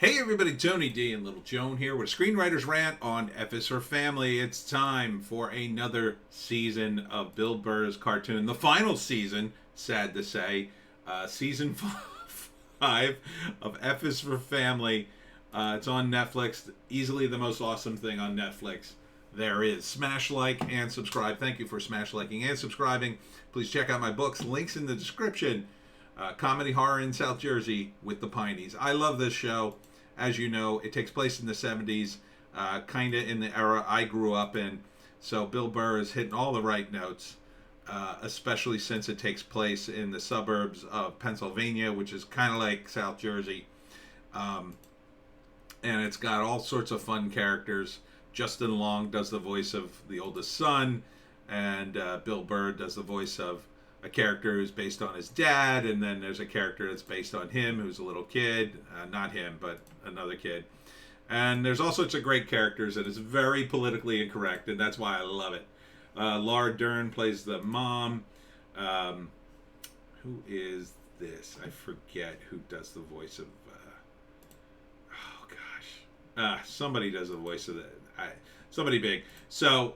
Hey everybody, Tony D and Little Joan here with Screenwriter's Rant on F is for Family. It's time for another season of Bill Burr's cartoon. The final season, sad to say, season 5 of F is for Family. It's on Netflix, easily the most awesome thing on Netflix there is. Smash like and subscribe. Thank you for smash liking and subscribing. Please check out my books, links in the description. Comedy horror in South Jersey with the Pineys. I love this show. As you know, it takes place in the 70s, kind of in the era I grew up in. So Bill Burr is hitting all the right notes, especially since it takes place in the suburbs of Pennsylvania, which is kind of like South Jersey. And it's got all sorts of fun characters. Justin Long does the voice of the oldest son, and Bill Burr does the voice of a character who's based on his dad, and then there's a character that's based on him who's a little kid. Not him, but another kid. And there's all sorts of great characters, and it's very politically incorrect, and that's why I love it. Laura Dern plays the mom. Who is this? I forget who does the voice of... oh, gosh. Somebody does the voice of somebody big. So,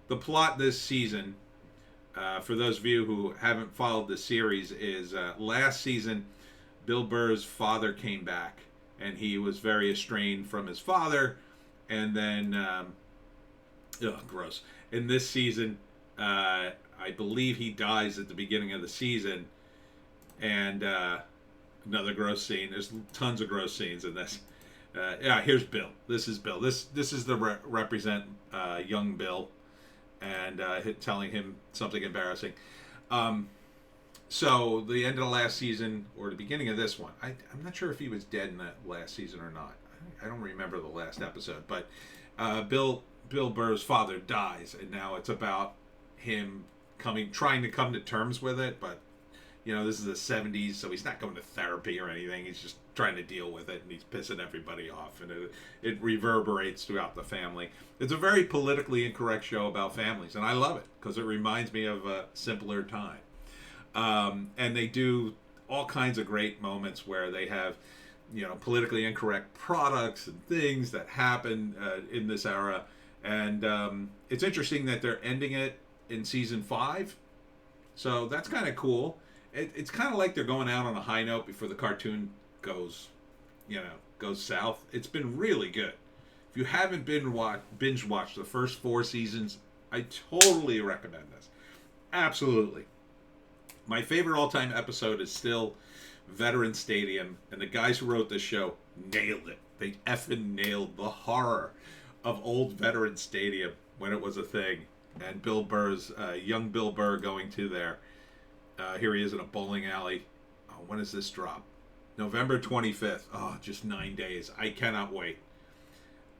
the plot this season... for those of you who haven't followed the series, is last season Bill Burr's father came back, and he was very estranged from his father, and then gross. In this season, I believe he dies at the beginning of the season, and another gross scene. There's tons of gross scenes in this. Here's Bill. This is Bill. This is the represent young Bill. And telling him something embarrassing. So the end of the last season, or the beginning of this one, I'm not sure if he was dead in that last season or not. I don't remember the last episode, but Bill Burr's father dies, and now it's about him trying to come to terms with it. But this is the 70s, so he's not going to therapy or anything. He's just trying to deal with it, and he's pissing everybody off, and it reverberates throughout the family. It's a very politically incorrect show about families, and I love it because it reminds me of a simpler time. And they do all kinds of great moments where they have, politically incorrect products and things that happen in this era. And it's interesting that they're ending it in season 5. So that's kind of cool. It's kind of like they're going out on a high note before the cartoon goes south. It's been really good. If you haven't binge watched the first 4 seasons, I totally recommend this. Absolutely. My favorite all-time episode is still Veteran Stadium, and the guys who wrote this show nailed it. They effing nailed the horror of old Veteran Stadium when it was a thing. And Bill Burr's, young Bill Burr going to there. Here he is in a bowling alley. Oh, when does this drop? November 25th. Oh, just 9 days. I cannot wait.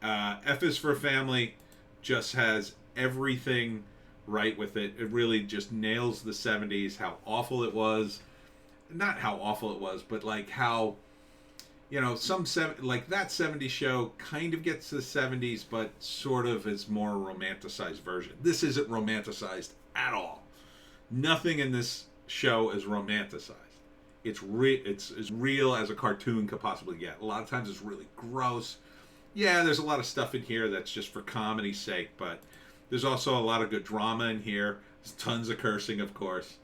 F is for Family just has everything right with it. It really just nails the 70s, how awful it was. Not how awful it was, but like how, that 70s show kind of gets to the 70s, but sort of is more romanticized version. This isn't romanticized at all. Nothing in this show is romanticized. It's as real as a cartoon could possibly get. A lot of times it's really gross. Yeah, there's a lot of stuff in here that's just for comedy's sake, but there's also a lot of good drama in here. There's tons of cursing, of course.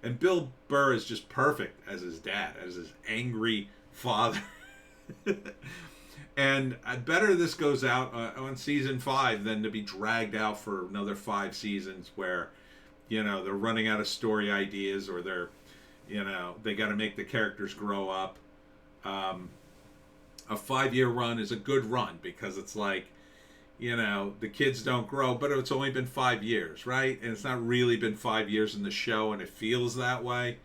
And Bill Burr is just perfect as his dad, as his angry father. And better this goes out on season 5 than to be dragged out for another 5 seasons where, they're running out of story ideas, or they're, they got to make the characters grow up. A 5-year run is a good run because it's like, the kids don't grow, but it's only been 5 years, right? And it's not really been 5 years in the show, and it feels that way. It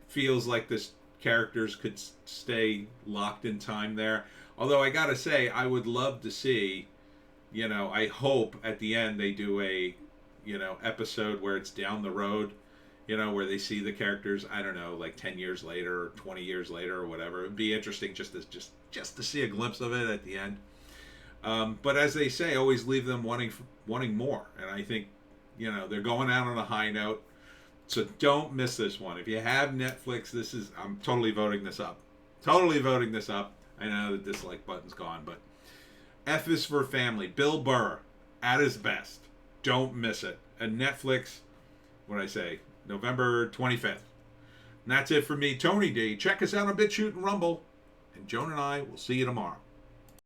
feels like this characters could stay locked in time there. Although I gotta say, I would love to see, I hope at the end they do a, episode where it's down the road, where they see the characters, I don't know, like 10 years later or 20 years later or whatever. It'd be interesting just to see a glimpse of it at the end. But as they say, always leave them wanting more. And I think, they're going out on a high note. So don't miss this one. If you have Netflix, I'm totally voting this up. Totally voting this up. I know the dislike button's gone, but F is for Family. Bill Burr at his best. Don't miss it. And Netflix, what did I say? November 25th. And that's it for me, Tony D. Check us out on BitChute and Rumble. And Joan and I will see you tomorrow.